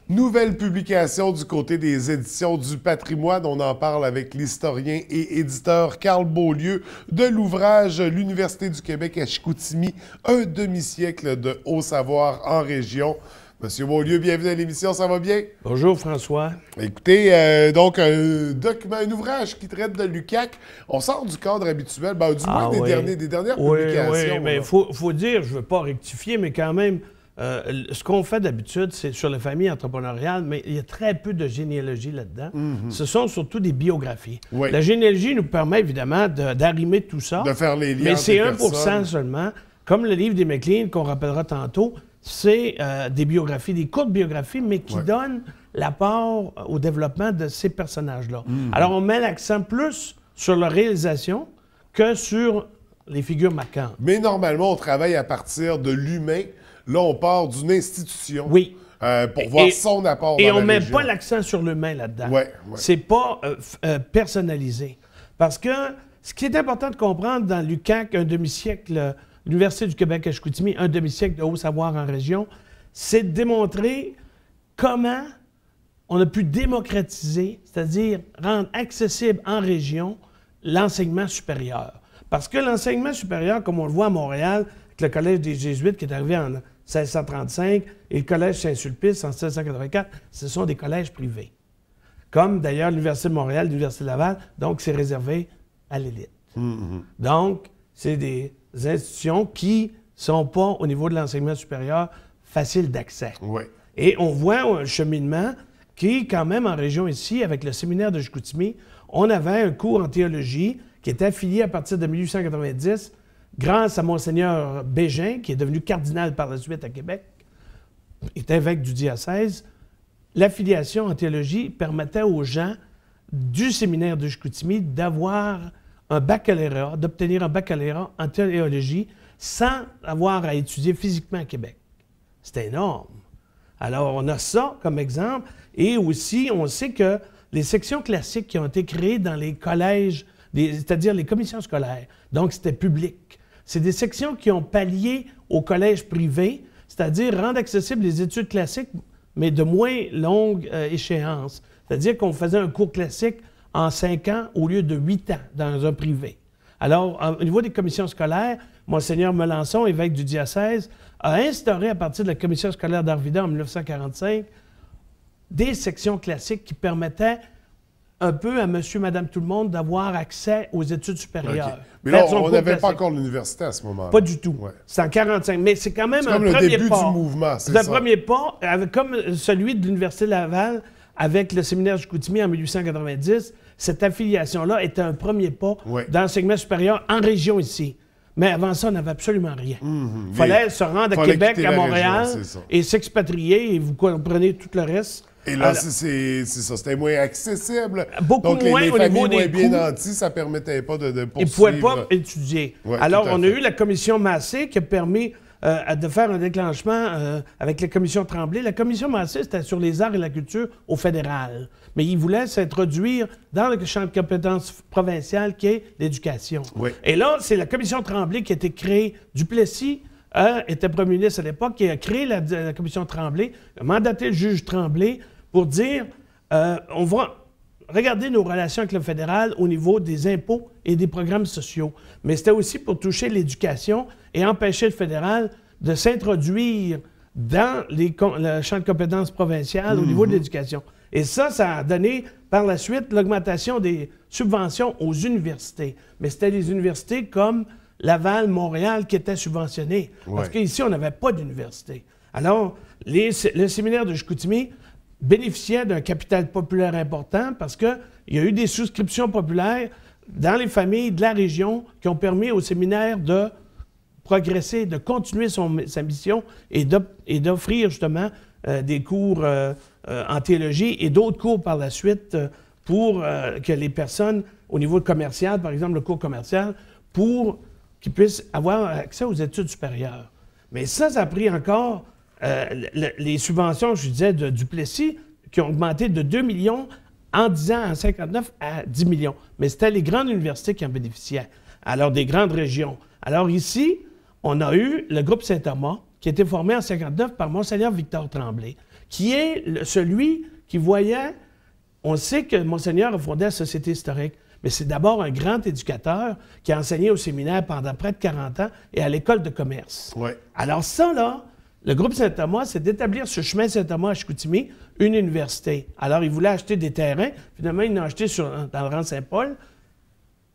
Nouvelle publication du côté des éditions du patrimoine. On en parle avec l'historien et éditeur Carl Beaulieu de l'ouvrage L'Université du Québec à Chicoutimi, un demi-siècle de haut savoir en région. Monsieur Beaulieu, bienvenue à l'émission, ça va bien? Bonjour François. Écoutez, donc un document, un ouvrage qui traite de l'UQAC. On sort du cadre habituel, du moins des dernières publications. Oui, mais il faut dire, je ne veux pas rectifier, mais quand même, ce qu'on fait d'habitude, c'est sur la famille entrepreneuriale, mais il y a très peu de généalogie là-dedans. Ce sont surtout des biographies. Oui. La généalogie nous permet évidemment d'arrimer tout ça. De faire les liens. Mais c'est 1% seulement. Comme le livre des McLean, qu'on rappellera tantôt, c'est des biographies, des courtes biographies, mais qui donnent l'apport au développement de ces personnages-là. Alors, on met l'accent plus sur leur réalisation que sur les figures marquantes. Mais normalement, on travaille à partir de l'humain. Là, on part d'une institution pour voir son apport dans la région. Et on ne met pas l'accent sur l'humain là-dedans. C'est pas personnalisé. Parce que ce qui est important de comprendre dans l'UQAC, un demi-siècle, l'Université du Québec à Chicoutimi, un demi-siècle de haut savoir en région, c'est de démontrer comment on a pu démocratiser, c'est-à-dire rendre accessible en région l'enseignement supérieur. Parce que l'enseignement supérieur, comme on le voit à Montréal, avec le Collège des Jésuites qui est arrivé en 1635 et le Collège Saint-Sulpice en 1684, ce sont des collèges privés. Comme d'ailleurs l'Université de Montréal, l'Université de Laval, donc c'est réservé à l'élite. Donc, c'est des institutions qui ne sont pas, au niveau de l'enseignement supérieur, faciles d'accès. Et on voit un cheminement qui, quand même, en région ici, avec le séminaire de Chicoutimi, on avait un cours en théologie qui était affilié à partir de 1890 grâce à Monseigneur Bégin, qui est devenu cardinal par la suite à Québec, était évêque du diocèse. L'affiliation en théologie permettait aux gens du séminaire de Chicoutimi d'avoir un baccalauréat, d'obtenir un baccalauréat en théologie sans avoir à étudier physiquement à Québec. C'était énorme. Alors, on a ça comme exemple. Et aussi, on sait que les sections classiques qui ont été créées dans les collèges, c'est-à-dire les commissions scolaires, donc c'était public. C'est des sections qui ont pallié aux collèges privés, c'est-à-dire rendre accessibles les études classiques, mais de moins longue échéance. C'est-à-dire qu'on faisait un cours classique en 5 ans au lieu de 8 ans dans un privé. Alors, au niveau des commissions scolaires, Monseigneur Melançon, évêque du diocèse, a instauré à partir de la commission scolaire d'Arvida en 1945 des sections classiques qui permettaient un peu à monsieur, madame, tout le monde d'avoir accès aux études supérieures. Mais là, on n'avait pas encore l'université à ce moment-là. Pas du tout. C'est en 1945. Mais c'est quand même un premier pas. C'est le début du mouvement, c'est ça. C'est un premier pas, comme celui de l'Université de Laval avec le séminaire de Chicoutimi en 1890. Cette affiliation-là était un premier pas d'enseignement supérieur en région ici. Mais avant ça, on n'avait absolument rien. Il fallait se rendre à Québec, à Montréal, et s'expatrier, et vous comprenez tout le reste. Et là, c'est ça, c'était moins accessible. Beaucoup donc, moins les au niveau des moins bien coûts. nantis, ça ne permettait pas de poursuivre. Ils ne pouvaient pas étudier. Alors, on a eu la commission Massé qui a permis de faire un déclenchement avec la commission Tremblay. La commission Massé, c'était sur les arts et la culture au fédéral. Mais ils voulaient s'introduire dans le champ de compétences provincial qui est l'éducation. Et là, c'est la commission Tremblay qui a été créée. Duplessis était premier ministre à l'époque, qui a créé la commission Tremblay, a mandaté le juge Tremblay pour dire on va regarder nos relations avec le fédéral au niveau des impôts et des programmes sociaux. Mais c'était aussi pour toucher l'éducation et empêcher le fédéral de s'introduire dans le champ de compétences provinciales au niveau de l'éducation. Et ça a donné par la suite l'augmentation des subventions aux universités. Mais c'était les universités comme Laval, Montréal qui étaient subventionnées. Parce qu'ici, on n'avait pas d'université. Alors, le séminaire de Chicoutimi bénéficiait d'un capital populaire important parce qu'il y a eu des souscriptions populaires dans les familles de la région qui ont permis au séminaire de progresser, de continuer sa mission et d'offrir justement des cours en théologie et d'autres cours par la suite pour que les personnes, au niveau commercial, par exemple le cours commercial, pour qu'ils puissent avoir accès aux études supérieures. Mais ça a pris encore les subventions, je disais, de Duplessis, qui ont augmenté de 2 millions en 10 ans, en 59 à 10 millions. Mais c'était les grandes universités qui en bénéficiaient, alors des grandes régions. Alors ici, on a eu le groupe Saint-Thomas, qui a été formé en 59 par Monseigneur Victor Tremblay, qui est celui qui voyait... On sait que Monseigneur a fondé la Société historique, mais c'est d'abord un grand éducateur qui a enseigné au séminaire pendant près de 40 ans et à l'école de commerce. Ouais. Alors ça, là, le groupe Saint-Thomas, c'est d'établir sur le chemin Saint-Thomas à Chicoutimi une université. Alors, ils voulaient acheter des terrains. Finalement, ils l'ont acheté dans le rang Saint-Paul.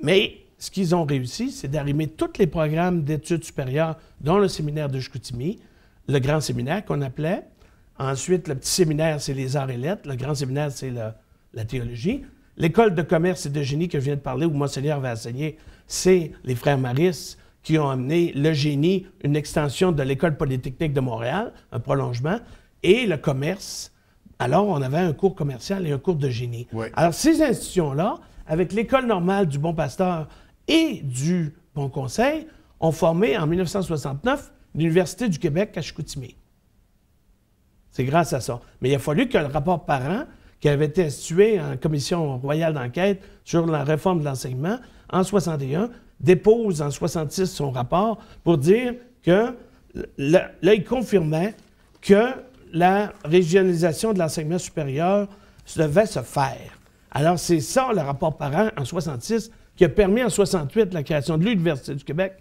Mais ce qu'ils ont réussi, c'est d'arrimer tous les programmes d'études supérieures, dont le séminaire de Chicoutimi, le grand séminaire qu'on appelait. Ensuite, le petit séminaire, c'est les arts et lettres. Le grand séminaire, c'est la théologie. L'école de commerce et de génie que je viens de parler, où Monseigneur va enseigner, c'est les frères Maris qui ont amené le génie, une extension de l'École polytechnique de Montréal, un prolongement, et le commerce. Alors, on avait un cours commercial et un cours de génie. Oui. Alors, ces institutions-là, avec l'École normale du Bon Pasteur et du Bon Conseil, ont formé en 1969 l'Université du Québec à Chicoutimi. C'est grâce à ça. Mais il a fallu que le rapport parent, qui avait été institué en commission royale d'enquête sur la réforme de l'enseignement en 61, dépose en 66 son rapport pour dire que, là, il confirmait que la régionalisation de l'enseignement supérieur devait se faire. Alors, c'est ça, le rapport parent en 66, qui a permis en 68 la création de l'Université du Québec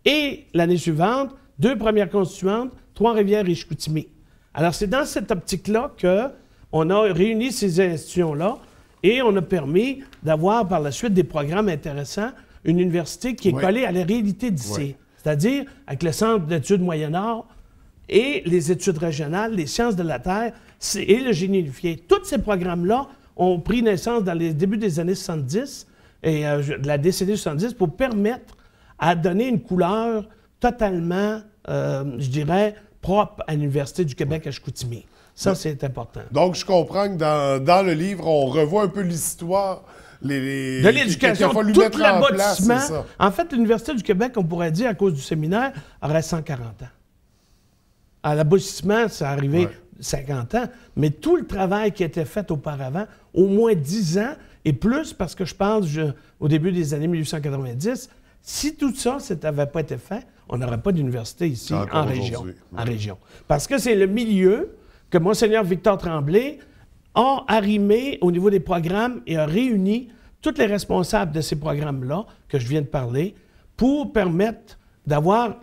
et l'année suivante, 2 premières constituantes, Trois-Rivières et Chicoutimi. Alors, c'est dans cette optique-là qu'on a réuni ces institutions-là et on a permis d'avoir par la suite des programmes intéressants, une université qui est collée à la réalité d'ici, c'est-à-dire avec le Centre d'études Moyen-Nord et les études régionales, les sciences de la Terre et le génie unifié. Tous ces programmes-là ont pris naissance dans les débuts des années 70 et de la décennie 70 pour permettre à donner une couleur totalement, je dirais, propre à l'Université du Québec à Chicoutimi. Ça, c'est important. Donc, je comprends que dans le livre, on revoit un peu l'histoire de l'éducation, tout l'aboutissement. En fait, l'Université du Québec, on pourrait dire, à cause du séminaire, aurait 140 ans. À l'aboutissement, ça arrivait 50 ans, mais tout le travail qui a été fait auparavant, au moins 10 ans et plus, parce que je pense au début des années 1890, si tout ça n'avait pas été fait, on n'aurait pas d'université ici en région. Parce que c'est le milieu que Monseigneur Victor Tremblay a arrimé au niveau des programmes et a réuni tous les responsables de ces programmes-là, que je viens de parler, pour permettre d'avoir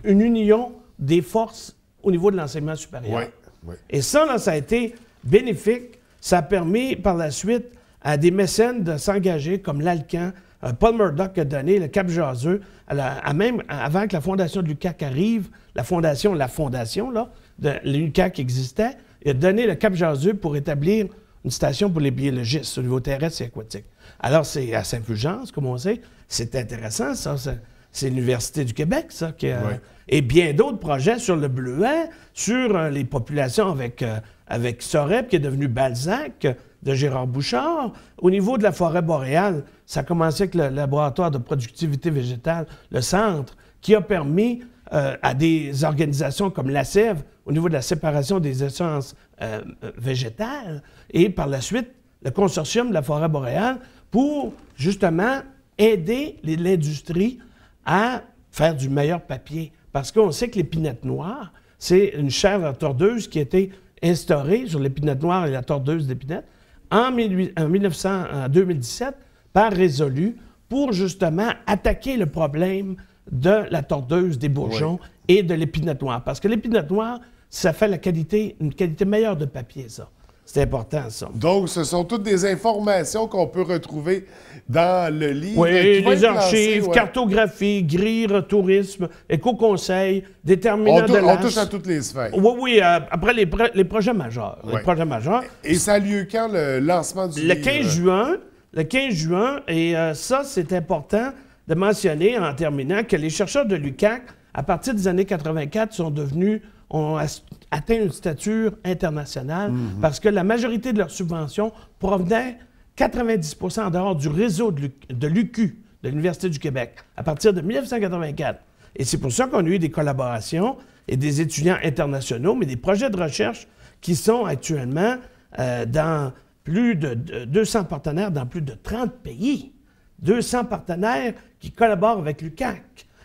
une union des forces au niveau de l'enseignement supérieur. Et ça, là, ça a été bénéfique. Ça a permis par la suite à des mécènes de s'engager, comme l'Alcan. Paul Murdoch a donné le Cap Jaseux, même avant que la fondation de l'UQAC arrive, la fondation là, de l'UQAC existait, il a donné le Cap Jaseux pour établir une station pour les biologistes au niveau terrestre et aquatique. Alors, c'est à Saint-Fulgence, comme on sait. C'est intéressant, ça. C'est l'Université du Québec, ça. Et bien d'autres projets sur le Bleuet, sur les populations avec Sorel, qui est devenu Balzac, de Gérard Bouchard. Au niveau de la forêt boréale, ça a commencé avec le laboratoire de productivité végétale, le centre, qui a permis à des organisations comme la Sève, au niveau de la séparation des essences végétales, et par la suite, le consortium de la forêt boréale, pour justement aider l'industrie à faire du meilleur papier. Parce qu'on sait que l'épinette noire, c'est une chaire tordeuse qui a été instaurée sur l'épinette noire et la tordeuse d'épinette en 2017 par Résolu pour justement attaquer le problème de la tordeuse des bourgeons et de l'épinette noire. Parce que l'épinette noire, ça fait une qualité meilleure de papier, ça. C'est important, ça. Donc, ce sont toutes des informations qu'on peut retrouver dans le livre. Oui, les archives, cartographie, grilles, tourisme, éco-conseil, déterminant de l'âge. On touche à toutes les sphères. Oui, après les projets majeurs. Les projets majeurs. Et ça a lieu quand, le lancement du livre? Le 15 juin, et ça, c'est important de mentionner en terminant que les chercheurs de l'UQAC, à partir des années 84, ont atteint une stature internationale parce que la majorité de leurs subventions provenaient 90% en dehors du réseau de l'UQ, de l'Université du Québec, à partir de 1984. Et c'est pour ça qu'on a eu des collaborations et des étudiants internationaux, mais des projets de recherche qui sont actuellement dans plus de 200 partenaires dans plus de 30 pays. 200 partenaires qui collaborent avec l'UQAC.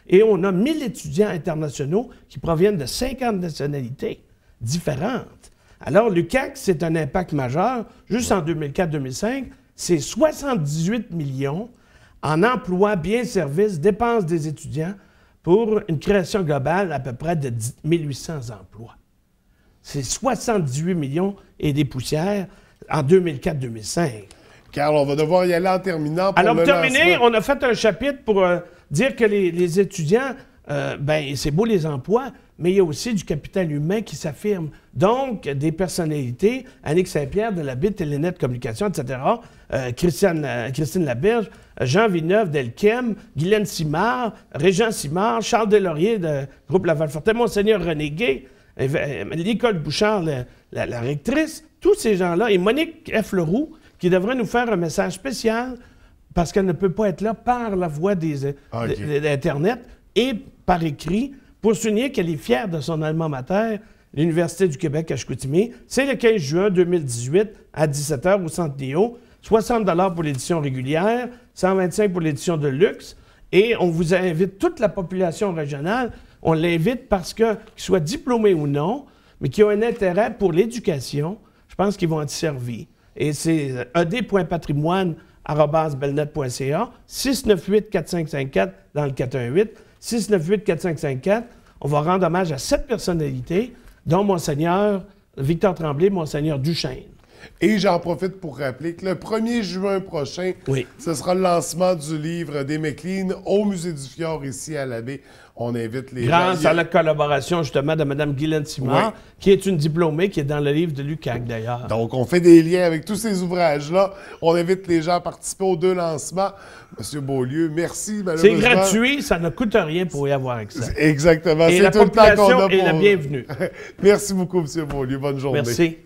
Et on a 1000 étudiants internationaux qui proviennent de 50 nationalités différentes. Alors, l'UQAC, c'est un impact majeur. Juste en 2004-2005, c'est 78 millions en emplois, biens, services, dépenses des étudiants pour une création globale à peu près de 1800 emplois. C'est 78 millions et des poussières en 2004-2005. Carl, on va devoir y aller en terminant. Alors, pour terminer, on a fait un chapitre pour dire que les étudiants, c'est beau les emplois, mais il y a aussi du capital humain qui s'affirme. Donc, des personnalités, Annick Saint-Pierre de la BIT, Télénet Communication, etc., Christine Laberge, Jean Villeneuve d'Elkem, Guylaine Simard, Régent Simard, Charles Delaurier de Groupe Laval-Fortin, Monseigneur René Gay, Nicole Bouchard, la rectrice, tous ces gens-là, et Monique F. Leroux, qui devrait nous faire un message spécial parce qu'elle ne peut pas être là par la voie d'Internet et par écrit pour souligner qu'elle est fière de son alma mater, l'Université du Québec à Chicoutimi. C'est le 15 juin 2018 à 17h au Centre Néo. 60 $ pour l'édition régulière, 125 pour l'édition de luxe. Et on vous invite, toute la population régionale, on l'invite parce que, qu'ils soient diplômés ou non, mais qui ont un intérêt pour l'éducation, je pense qu'ils vont être servis. Et c'est ed.patrimoine@belnet.ca, 698-4554 dans le 418, 698-4554. On va rendre hommage à 7 personnalités, dont Monseigneur Victor Tremblay, Monseigneur Duchesne. Et j'en profite pour rappeler que le 1er juin prochain, ce sera le lancement du livre des McLean au Musée du Fjord ici à l'Abbé. On invite les gens. Grâce à la collaboration justement de Mme Guylaine Simard, qui est une diplômée, qui est dans le livre de l'UQAC d'ailleurs. Donc on fait des liens avec tous ces ouvrages-là. On invite les gens à participer aux 2 lancements. Monsieur Beaulieu, merci. C'est gratuit, ça ne coûte rien pour y avoir accès. Exactement. Et la population est la bienvenue. Merci beaucoup, Monsieur Beaulieu. Bonne journée. Merci.